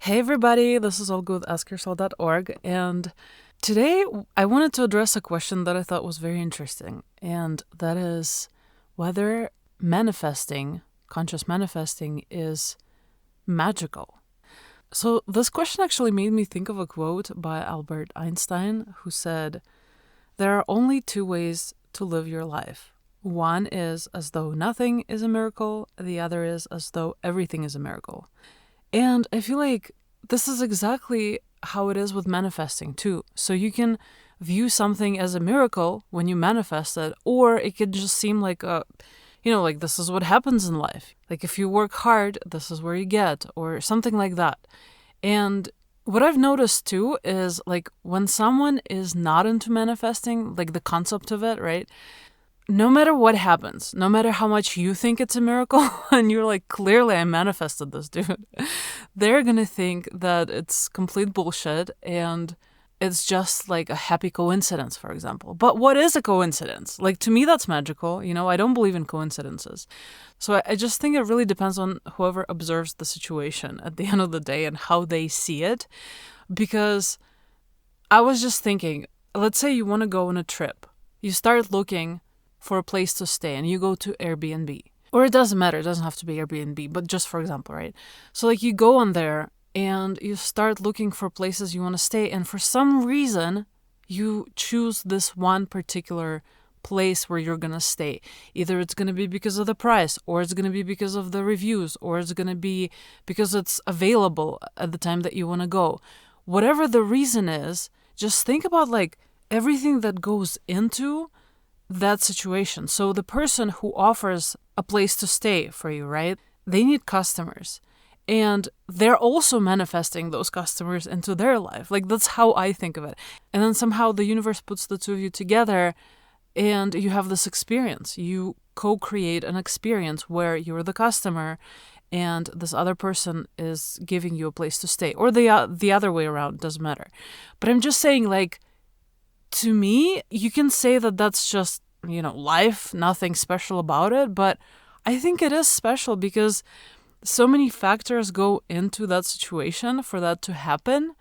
Hey everybody, this is Olga with AskYourself.org, and today I wanted to address a question that I thought was very interesting, and that is whether conscious manifesting, is magical. So this question actually made me think of a quote by Albert Einstein, who said, "There are only two ways to live your life. One is as though nothing is a miracle, the other is as though everything is a miracle." And I feel like this is exactly how it is with manifesting too. So you can view something as a miracle when you manifest it, or it could just seem like like this is what happens in life. Like if you work hard, this is where you get, or something like that. And what I've noticed too is like when someone is not into manifesting, like the concept of it, right? No matter what happens, no matter how much you think it's a miracle, and you're like, clearly I manifested this, dude, they're gonna think that it's complete bullshit and it's just like a happy coincidence, for example. But what is a coincidence? Like, to me, that's magical. I don't believe in coincidences. So I just think it really depends on whoever observes the situation at the end of the day and how they see it. Because I was just thinking, let's say you want to go on a trip. You start looking for a place to stay and you go to Airbnb. Or it doesn't matter, it doesn't have to be Airbnb, but just for example, right? So like you go on there and you start looking for places you want to stay, and for some reason you choose this one particular place where you're gonna stay. Either it's gonna be because of the price, or it's gonna be because of the reviews, or it's gonna be because it's available at the time that you want to go. Whatever the reason is, just think about like everything that goes into that situation. So the person who offers a place to stay for you, right? They need customers. And they're also manifesting those customers into their life. Like, that's how I think of it. And then somehow the universe puts the two of you together and you have this experience. You co-create an experience where you're the customer and this other person is giving you a place to stay. Or the other way around, doesn't matter. But I'm just saying, like, to me, you can say that that's just, life, nothing special about it. But I think it is special because so many factors go into that situation for that to happen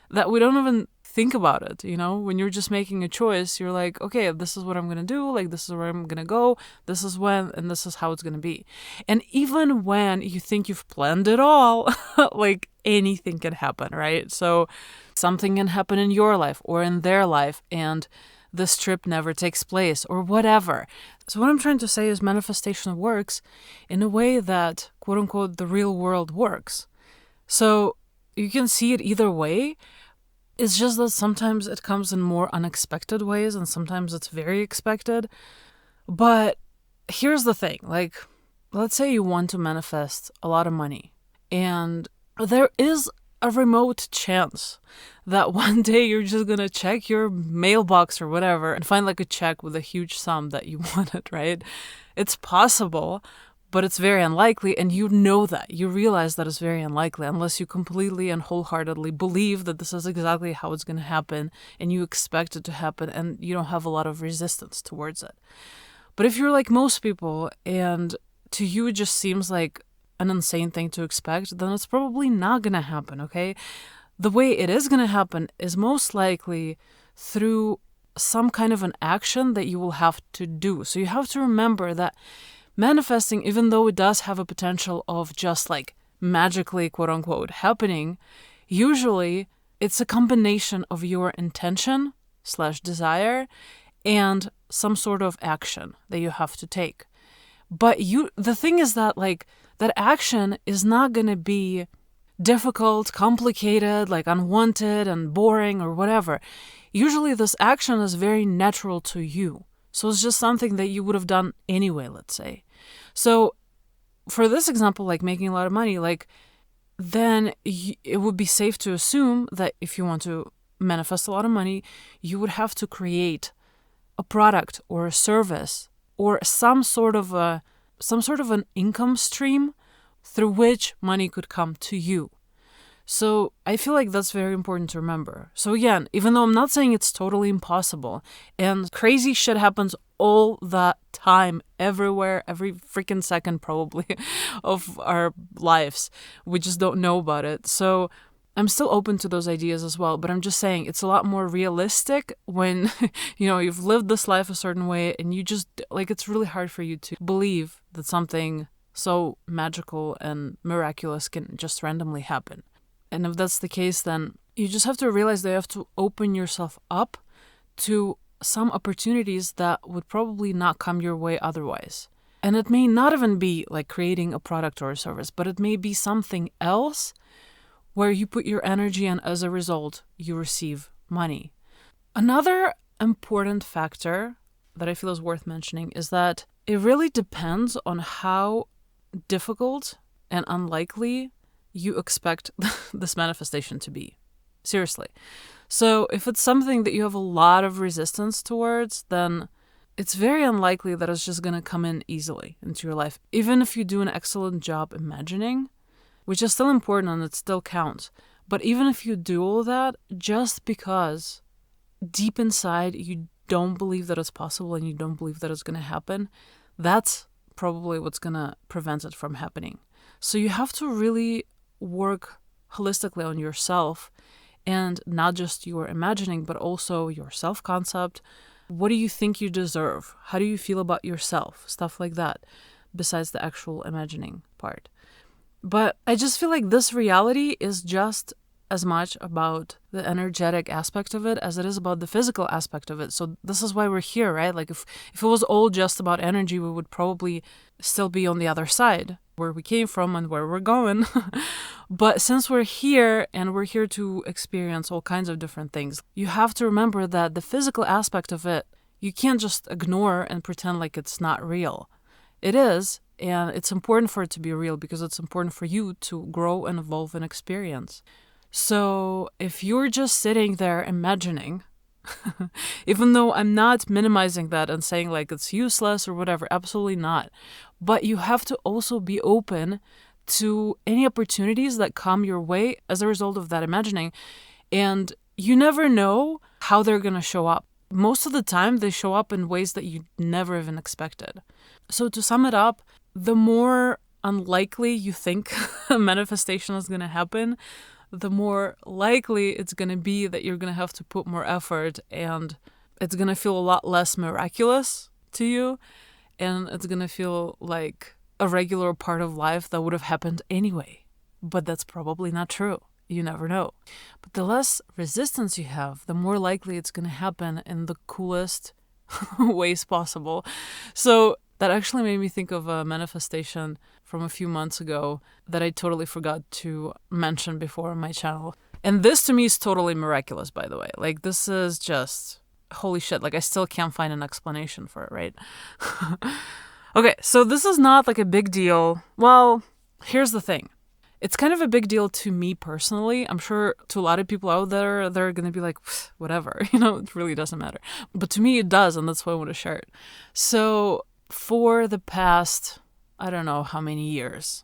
that we don't even think about it. When you're just making a choice, you're like, okay, this is what I'm going to do. Like, this is where I'm going to go. This is when, and this is how it's going to be. And even when you think you've planned it all, like anything can happen, right? So something can happen in your life or in their life, and this trip never takes place or whatever. So what I'm trying to say is manifestation works in a way that, quote unquote, the real world works. So you can see it either way. It's just that sometimes it comes in more unexpected ways and sometimes it's very expected. But here's the thing, like, let's say you want to manifest a lot of money, and there is a remote chance that one day you're just gonna check your mailbox or whatever and find like a check with a huge sum that you wanted, right? It's possible, but it's very unlikely, and you know that. You realize that it's very unlikely unless you completely and wholeheartedly believe that this is exactly how it's gonna happen and you expect it to happen and you don't have a lot of resistance towards it. But if you're like most people and to you it just seems like an insane thing to expect, then it's probably not gonna happen, okay? The way it is gonna happen is most likely through some kind of an action that you will have to do. So you have to remember that manifesting, even though it does have a potential of just like magically, quote unquote, happening, usually it's a combination of your intention / desire and some sort of action that you have to take. But the thing is that like that action is not going to be difficult, complicated, like unwanted and boring or whatever. Usually this action is very natural to you. So it's just something that you would have done anyway, let's say. So for this example, like making a lot of money, like then it would be safe to assume that if you want to manifest a lot of money, you would have to create a product or a service or some sort of an income stream through which money could come to you. So I feel like that's very important to remember. So again, even though I'm not saying it's totally impossible, and crazy shit happens all the time, everywhere, every freaking second probably of our lives, we just don't know about it. So I'm still open to those ideas as well, but I'm just saying it's a lot more realistic when, you've lived this life a certain way and you just, like, it's really hard for you to believe that something so magical and miraculous can just randomly happen. And if that's the case, then you just have to realize that you have to open yourself up to some opportunities that would probably not come your way otherwise. And it may not even be like creating a product or a service, but it may be something else where you put your energy and as a result, you receive money. Another important factor that I feel is worth mentioning is that it really depends on how difficult and unlikely you expect this manifestation to be. Seriously. So if it's something that you have a lot of resistance towards, then it's very unlikely that it's just going to come in easily into your life. Even if you do an excellent job imagining, which is still important and it still counts. But even if you do all that, just because deep inside you don't believe that it's possible and you don't believe that it's going to happen, that's probably what's going to prevent it from happening. So you have to really work holistically on yourself and not just your imagining, but also your self-concept. What do you think you deserve? How do you feel about yourself? Stuff like that, besides the actual imagining part. But I just feel like this reality is just as much about the energetic aspect of it as it is about the physical aspect of it. So this is why we're here, right? Like if it was all just about energy, we would probably still be on the other side, where we came from and where we're going. But since we're here and we're here to experience all kinds of different things, you have to remember that the physical aspect of it, you can't just ignore and pretend like it's not real. It is. And it's important for it to be real because it's important for you to grow and evolve and experience. So if you're just sitting there imagining, even though I'm not minimizing that and saying like it's useless or whatever, absolutely not. But you have to also be open to any opportunities that come your way as a result of that imagining. And you never know how they're going to show up. Most of the time, they show up in ways that you never even expected. So to sum it up, the more unlikely you think a manifestation is going to happen, the more likely it's going to be that you're going to have to put more effort and it's going to feel a lot less miraculous to you. And it's going to feel like a regular part of life that would have happened anyway. But that's probably not true. You never know. But the less resistance you have, the more likely it's going to happen in the coolest ways possible. So that actually made me think of a manifestation from a few months ago that I totally forgot to mention before on my channel. And this to me is totally miraculous, by the way. Like, this is just holy shit. Like, I still can't find an explanation for it, right? Okay, so this is not like a big deal. Well, here's the thing. It's kind of a big deal to me personally. I'm sure to a lot of people out there, they're going to be like, whatever, it really doesn't matter. But to me, it does, and that's why I want to share it. So for the past, I don't know how many years,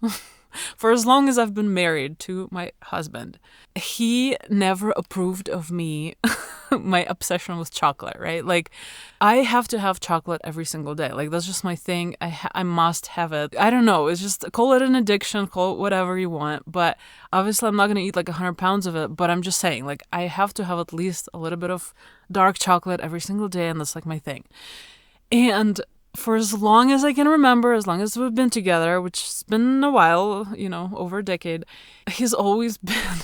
for as long as I've been married to my husband, he never approved of me, my obsession with chocolate, right? Like, I have to have chocolate every single day. Like, that's just my thing. I must have it. I don't know. It's just, call it an addiction, call it whatever you want. But obviously, I'm not going to eat like 100 pounds of it. But I'm just saying, like, I have to have at least a little bit of dark chocolate every single day. And that's like my thing. And for as long as I can remember, as long as we've been together, which has been a while, over a decade, he's always been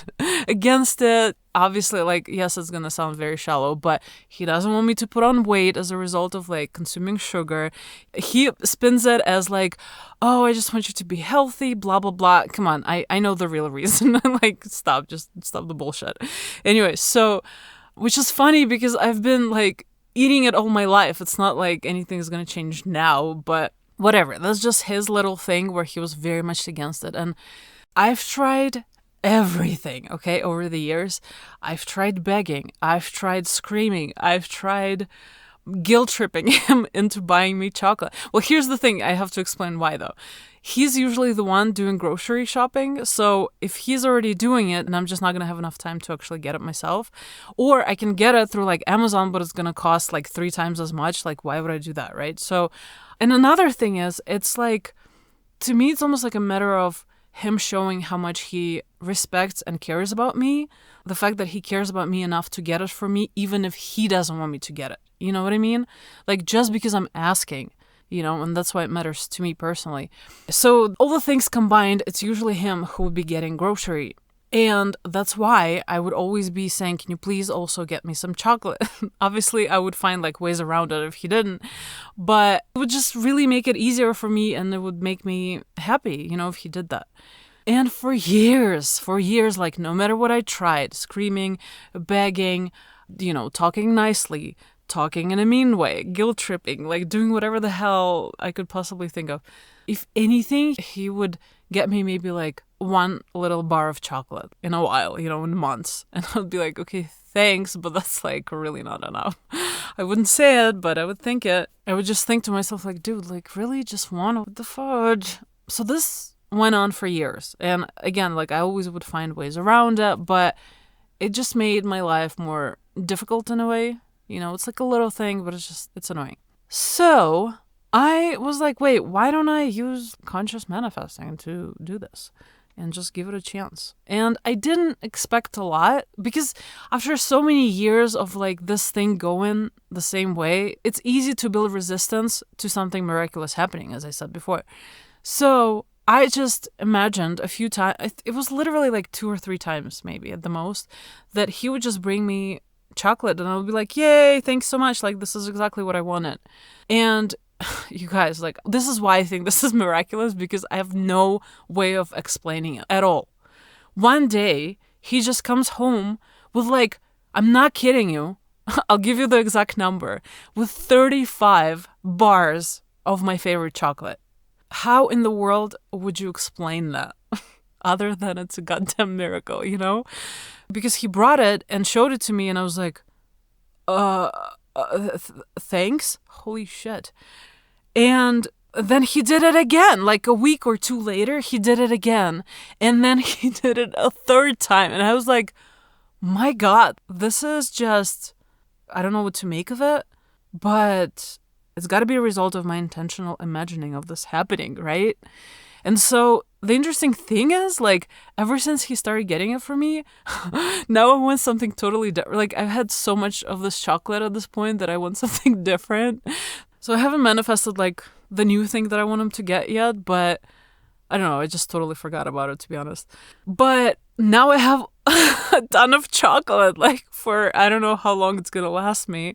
against it. Obviously, like, yes, it's going to sound very shallow, but he doesn't want me to put on weight as a result of, like, consuming sugar. He spins it as, like, oh, I just want you to be healthy, blah, blah, blah. Come on, I know the real reason. Like, stop the bullshit. Anyway, so, which is funny because I've been, like, eating it all my life. It's not like anything's going to change now, but whatever. That's just his little thing where he was very much against it. And I've tried everything, okay, over the years. I've tried begging. I've tried screaming. I've tried guilt tripping him into buying me chocolate. Well, here's the thing. I have to explain why, though. He's usually the one doing grocery shopping. So if he's already doing it and I'm just not going to have enough time to actually get it myself, or I can get it through like Amazon, but it's going to cost like 3 times as much. Like, why would I do that? Right. So, and another thing is, it's like, to me, it's almost like a matter of him showing how much he respects and cares about me. The fact that he cares about me enough to get it for me, even if he doesn't want me to get it. You know what I mean? Like, just because I'm asking, and that's why it matters to me personally. So all the things combined, it's usually him who would be getting grocery. And that's why I would always be saying, can you please also get me some chocolate? Obviously, I would find like ways around it if he didn't. But it would just really make it easier for me, and it would make me happy, if he did that. And for years, like no matter what I tried, screaming, begging, talking nicely, talking in a mean way, guilt tripping, like doing whatever the hell I could possibly think of. If anything, he would get me maybe like one little bar of chocolate in a while, in months. And I'd be like, okay, thanks, but that's like really not enough. I wouldn't say it, but I would think it. I would just think to myself like, dude, like really just want the fudge. So this went on for years. And again, like I always would find ways around it, but it just made my life more difficult in a way. It's like a little thing, but it's annoying. So I was like, wait, why don't I use conscious manifesting to do this and just give it a chance? And I didn't expect a lot, because after so many years of like this thing going the same way, it's easy to build resistance to something miraculous happening, as I said before. So I just imagined a few times, it was literally like 2 or 3 times maybe at the most, that he would just bring me chocolate and I would be like, yay, thanks so much. Like, this is exactly what I wanted. And you guys, like, this is why I think this is miraculous, because I have no way of explaining it at all. One day, he just comes home with like, I'm not kidding you, I'll give you the exact number, with 35 bars of my favorite chocolate. How in the world would you explain that? Other than it's a goddamn miracle, Because he brought it and showed it to me and I was like, thanks? Holy shit. And then he did it again, like a week or 2 later, he did it again. And then he did it a 3rd time. And I was like, my God, this is just, I don't know what to make of it, but it's got to be a result of my intentional imagining of this happening, right? And so the interesting thing is, like, ever since he started getting it for me, now I want something totally different. Like, I've had so much of this chocolate at this point that I want something different. So I haven't manifested, like, the new thing that I want him to get yet, but I don't know. I just totally forgot about it, to be honest. But now I have a ton of chocolate, like, for I don't know how long it's going to last me.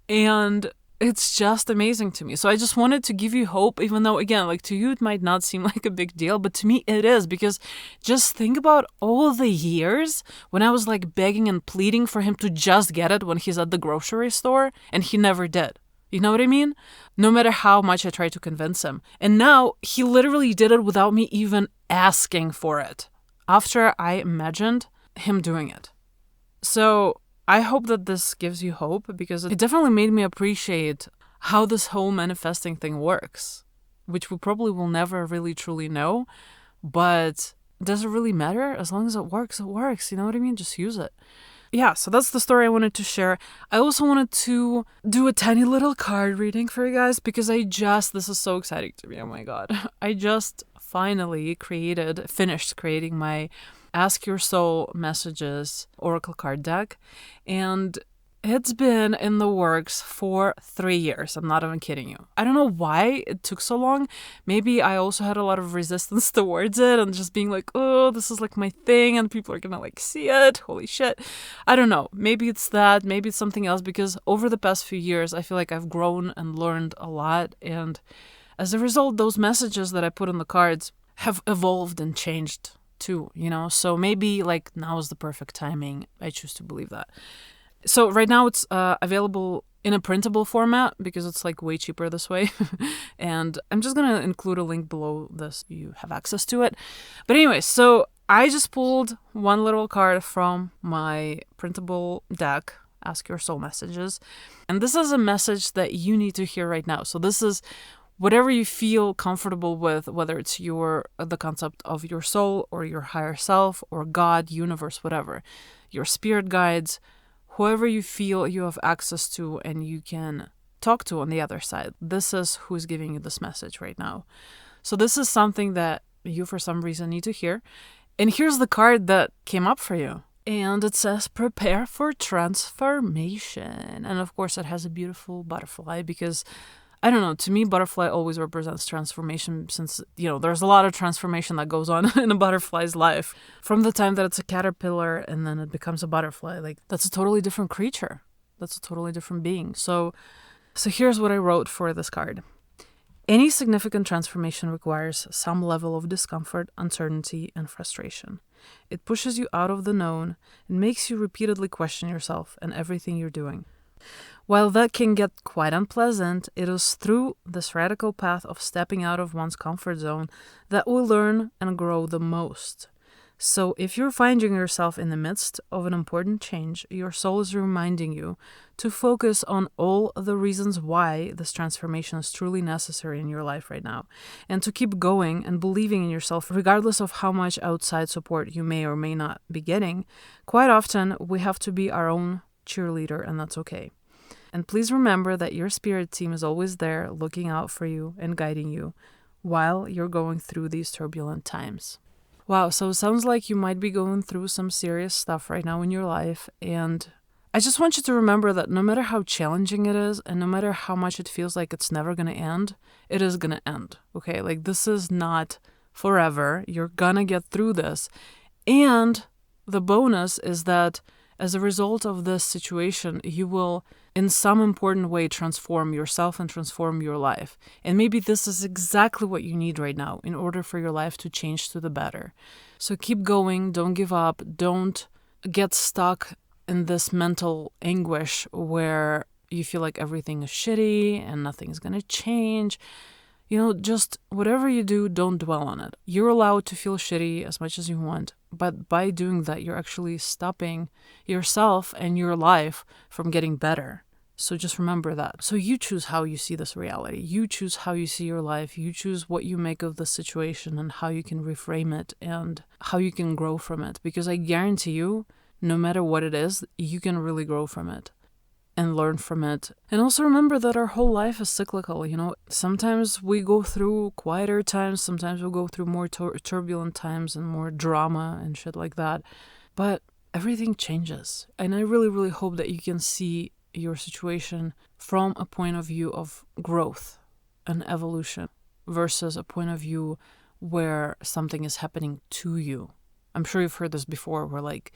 And it's just amazing to me. So I just wanted to give you hope, even though, again, like to you, it might not seem like a big deal, but to me it is, because just think about all the years when I was like begging and pleading for him to just get it when he's at the grocery store, and he never did. You know what I mean? No matter how much I tried to convince him. And now he literally did it without me even asking for it, after I imagined him doing it. So I hope that this gives you hope, because it definitely made me appreciate how this whole manifesting thing works, which we probably will never really truly know. But does it really matter? As long as it works, it works. You know what I mean? Just use it. Yeah, so that's the story I wanted to share. I also wanted to do a tiny little card reading for you guys, because this is so exciting to me. Oh my God. I just finally finished creating my Ask Your Soul Messages Oracle card deck. And it's been in the works for 3 years. I'm not even kidding you. I don't know why it took so long. Maybe I also had a lot of resistance towards it and just being like, oh, this is like my thing and people are gonna like see it. Holy shit. I don't know. Maybe it's that. Maybe it's something else, because over the past few years, I feel like I've grown and learned a lot. And as a result, those messages that I put on the cards have evolved and changed too, so maybe like now is the perfect timing. I choose to believe that. So right now it's available in a printable format, because it's like way cheaper this way. And I'm just gonna include a link below this, you have access to it. But anyway, so I just pulled one little card from my printable deck, Ask Your Soul Messages, and this is a message that you need to hear right now. So this is whatever you feel comfortable with, whether it's the concept of your soul or your higher self or God, universe, whatever, your spirit guides, whoever you feel you have access to and you can talk to on the other side. This is who's giving you this message right now. So this is something that you for some reason need to hear. And here's the card that came up for you. And it says, prepare for transformation. And of course, it has a beautiful butterfly because, I don't know, to me, butterfly always represents transformation since, there's a lot of transformation that goes on in a butterfly's life. From the time that it's a caterpillar and then it becomes a butterfly, like that's a totally different creature. That's a totally different being. So here's what I wrote for this card. Any significant transformation requires some level of discomfort, uncertainty, and frustration. It pushes you out of the known and makes you repeatedly question yourself and everything you're doing. While that can get quite unpleasant, it is through this radical path of stepping out of one's comfort zone that we learn and grow the most. So if you're finding yourself in the midst of an important change, your soul is reminding you to focus on all the reasons why this transformation is truly necessary in your life right now, and to keep going and believing in yourself regardless of how much outside support you may or may not be getting. Quite often, we have to be our own cheerleader, and that's okay. And please remember that your spirit team is always there looking out for you and guiding you while you're going through these turbulent times. Wow, so it sounds like you might be going through some serious stuff right now in your life, and I just want you to remember that no matter how challenging it is, and no matter how much it feels like it's never going to end, it is going to end, okay? Like, this is not forever. You're going to get through this. And the bonus is that as a result of this situation, you will, in some important way, transform yourself and transform your life. And maybe this is exactly what you need right now in order for your life to change to the better. So keep going. Don't give up. Don't get stuck in this mental anguish where you feel like everything is shitty and nothing's going to change. Just whatever you do, don't dwell on it. You're allowed to feel shitty as much as you want, but by doing that, you're actually stopping yourself and your life from getting better. So just remember that. So you choose how you see this reality. You choose how you see your life. You choose what you make of the situation and how you can reframe it and how you can grow from it. Because I guarantee you, no matter what it is, you can really grow from it and learn from it. And also remember that our whole life is cyclical. Sometimes we go through quieter times, sometimes we'll go through more turbulent times and more drama and shit like that. But everything changes. And I really, really hope that you can see your situation from a point of view of growth and evolution versus a point of view where something is happening to you. I'm sure you've heard this before, where like,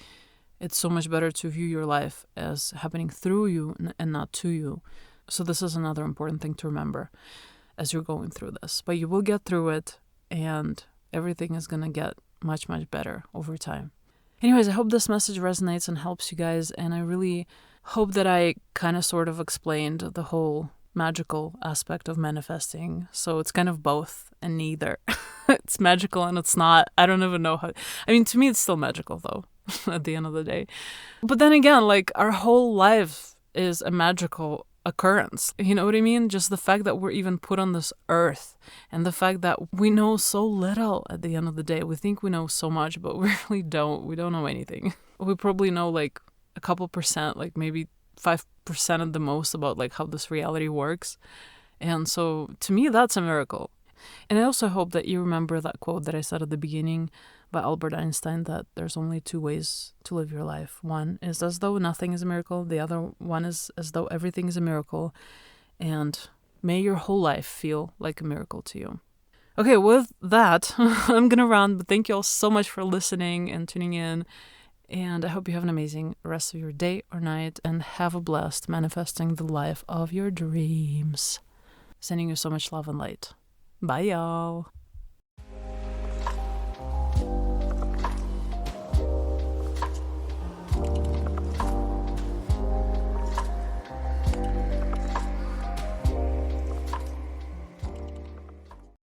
it's so much better to view your life as happening through you and not to you. So this is another important thing to remember as you're going through this. But you will get through it, and everything is going to get much, much better over time. Anyways, I hope this message resonates and helps you guys. And I really hope that I kind of sort of explained the whole magical aspect of manifesting. So it's kind of both and neither. It's magical and it's not. I don't even know how. I mean, to me, it's still magical though. At the end of the day. But then again, like, our whole life is a magical occurrence. You know what I mean? Just the fact that we're even put on this earth and the fact that we know so little at the end of the day. We think we know so much, but we really don't. We don't know anything. We probably know like a couple percent, like maybe 5% at the most about like how this reality works. And so to me, that's a miracle. And I also hope that you remember that quote that I said at the beginning by Albert Einstein, that there's only two ways to live your life. One is as though nothing is a miracle. The other one is as though everything is a miracle. And may your whole life feel like a miracle to you. Okay, with that, I'm going to run. But thank you all so much for listening and tuning in. And I hope you have an amazing rest of your day or night. And have a blessed manifesting the life of your dreams. Sending you so much love and light. Bye, y'all.